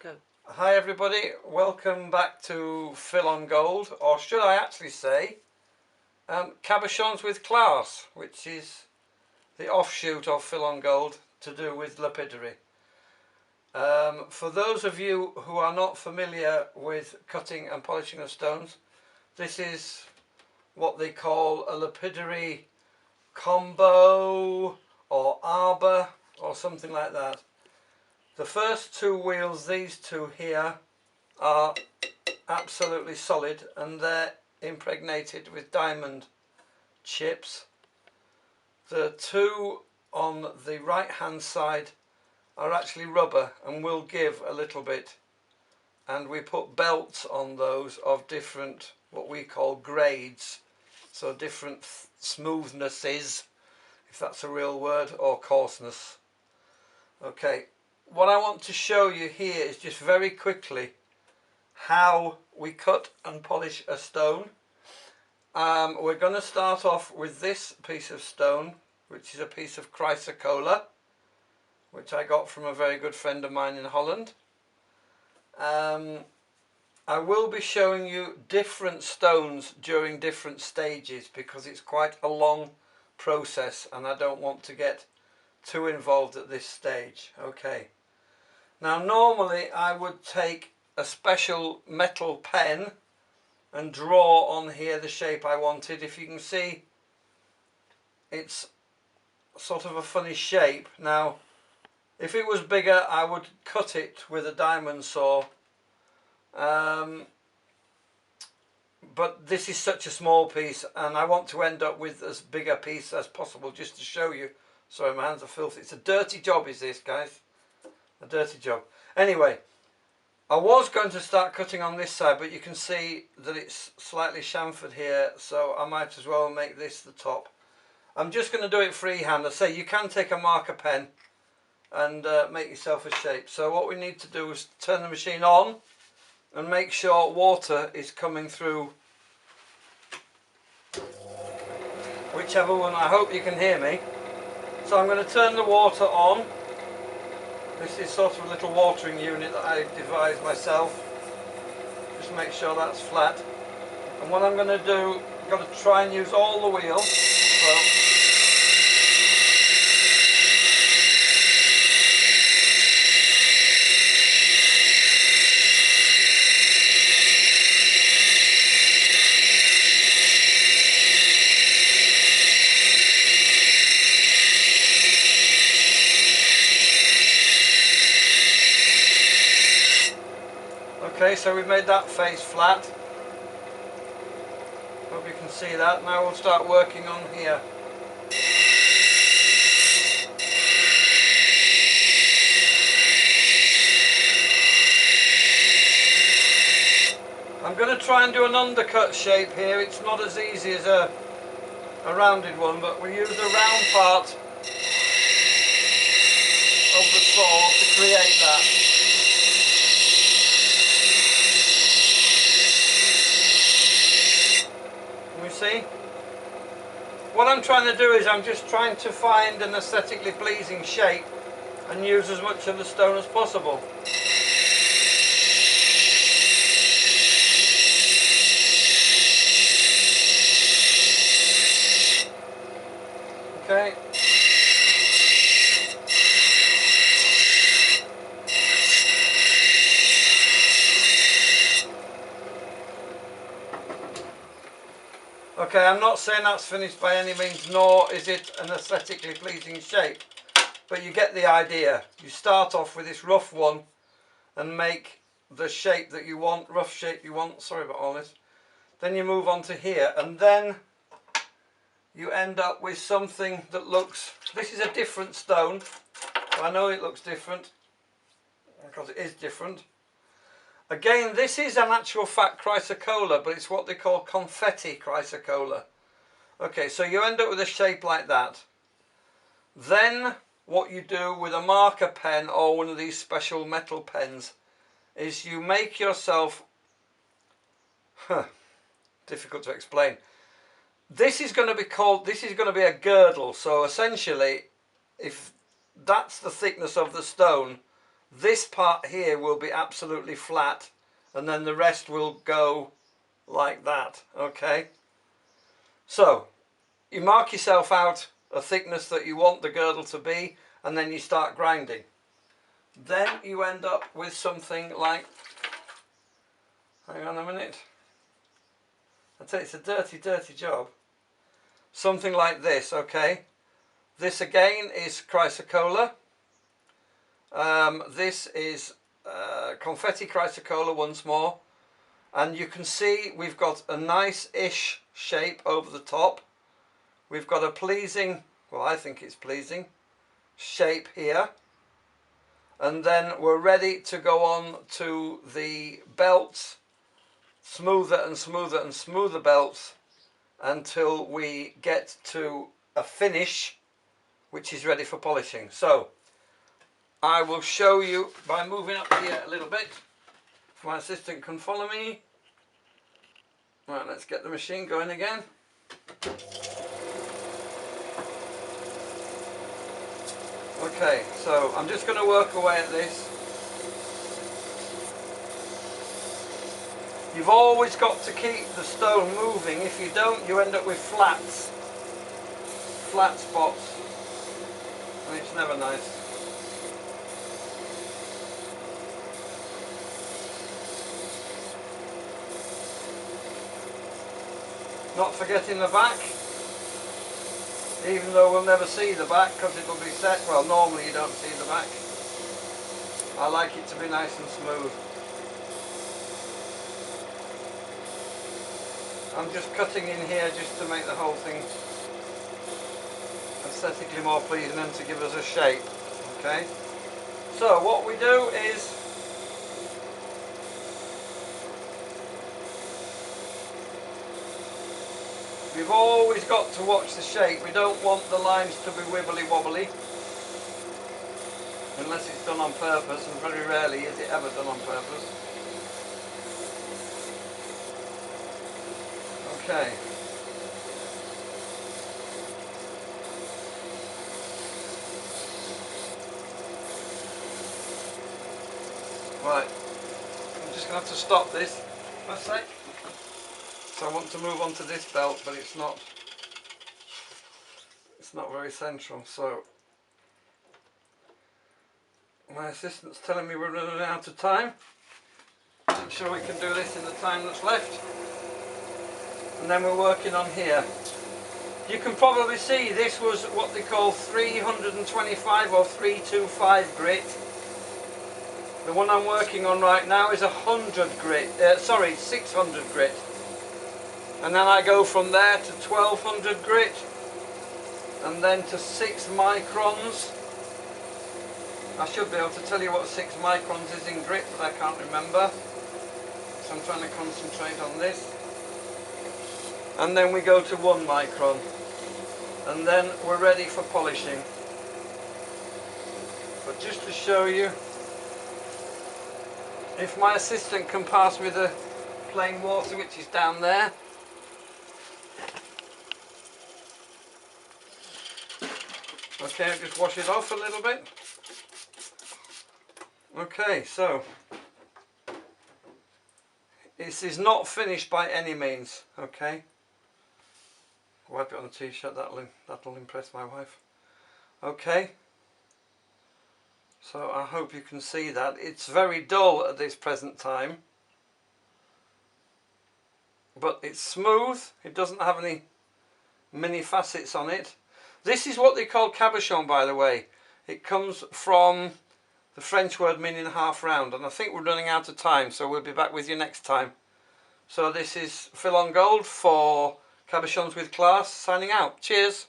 Go. Hi everybody, welcome back to Fill on Gold, or should I actually say Cabochons with Class, which is the offshoot of Fill on Gold to do with lapidary. For those of you who are not familiar with cutting and polishing of stones, this is what they call a lapidary combo or arbor or something like that. The first two wheels, these two here, are absolutely solid and they're impregnated with diamond chips. The two on the right hand side are actually rubber and will give a little bit, and we put belts on those of different, what we call grades, so different smoothnesses, if that's a real word, or coarseness. Okay, what I want to show you here is just very quickly how we cut and polish a stone. We're going to start off with this piece of stone, which is a piece of chrysocolla, which I got from a very good friend of mine in Holland. I will be showing you different stones during different stages because it's quite a long process and I don't want to get too involved at this stage. Okay. Now normally I would take a special metal pen and draw on here the shape I wanted. If you can see, it's sort of a funny shape. Now if it was bigger I would cut it with a diamond saw, but this is such a small piece and I want to end up with as big a piece as possible just to show you. Sorry, my hands are filthy. It's a dirty job, is this, guys? A dirty job. Anyway, I was going to start cutting on this side, but you can see that it's slightly chamfered here, so I might as well make this the top. I'm just going to do it freehand. I say you can take a marker pen and make yourself a shape. So what we need to do is turn the machine on and make sure water is coming through whichever one. I hope you can hear me. So I'm going to turn the water on. This is sort of a little watering unit that I devised myself. Just make sure that's flat. And what I'm going to do, I've got to try and use all the wheel. Okay, so we've made that face flat. Hope you can see that. Now we'll start working on here. I'm going to try and do an undercut shape here. It's not as easy as a rounded one, but we use the round part of the saw to create that. See? What I'm trying to do is I'm just trying to find an aesthetically pleasing shape and use as much of the stone as possible. Okay. Okay, I'm not saying that's finished by any means, nor is it an aesthetically pleasing shape, but you get the idea. You start off with this rough one and make the shape that you want, rough shape you want, sorry about all this. Then you move on to here and then you end up with something that looks, this is a different stone. I know it looks different because it is different. Again, this is an actual fact chrysocolla, but it's what they call confetti chrysocolla. Okay, so you end up with a shape like that. Then what you do with a marker pen or one of these special metal pens is you make yourself, difficult to explain. This is going to be called, this is going to be a girdle. So essentially, if that's the thickness of the stone, This part here will be absolutely flat, and then the rest will go like that. Okay, so you mark yourself out a thickness that you want the girdle to be, and then you start grinding. Then you end up with something like, hang on a minute, I tell you, it's a dirty job. Something like this. Okay, this again is chrysocolla. This is confetti chrysocolla once more, and you can see we've got a nice-ish shape over the top. We've got a pleasing, well, I think it's pleasing, shape here, and then we're ready to go on to the belts, smoother and smoother and smoother belts, until we get to a finish which is ready for polishing. So I will show you by moving up here a little bit, if my assistant can follow me. Right, let's get the machine going again. Okay, so I'm just going to work away at this. You've always got to keep the stone moving. If you don't, you end up with flat spots, and it's never nice. Not forgetting the back, even though we'll never see the back because it will be set. Well, normally you don't see the back. I like it to be nice and smooth. I'm just cutting in here just to make the whole thing aesthetically more pleasing and to give us a shape. Okay, so what we do is we've always got to watch the shape. We don't want the lines to be wibbly wobbly unless it's done on purpose, and very rarely is it ever done on purpose. Okay. Right, I'm just going to have to stop this for a sec. So I want to move on to this belt, but it's not very central. So my assistant's telling me we're running out of time. I'm sure we can do this in the time that's left. And then we're working on here. You can probably see this was what they call 325 or 325 grit. The one I'm working on right now is 100 grit, 600 grit. And then I go from there to 1200 grit, and then to 6 microns. I should be able to tell you what 6 microns is in grit, but I can't remember. So I'm trying to concentrate on this. And then we go to 1 micron. And then we're ready for polishing. But just to show you, if my assistant can pass me the plain water, which is down there. Okay, I'll just wash it off a little bit. Okay, so this is not finished by any means. Okay, wipe it on the t-shirt, that'll impress my wife. Okay, so I hope you can see that. It's very dull at this present time, but it's smooth. It doesn't have any mini facets on it. This is what they call cabochon, by the way. It comes from the French word meaning half round, and I think we're running out of time, so we'll be back with you next time. So this is Phil on Gold for Cabochons with Class, signing out. Cheers.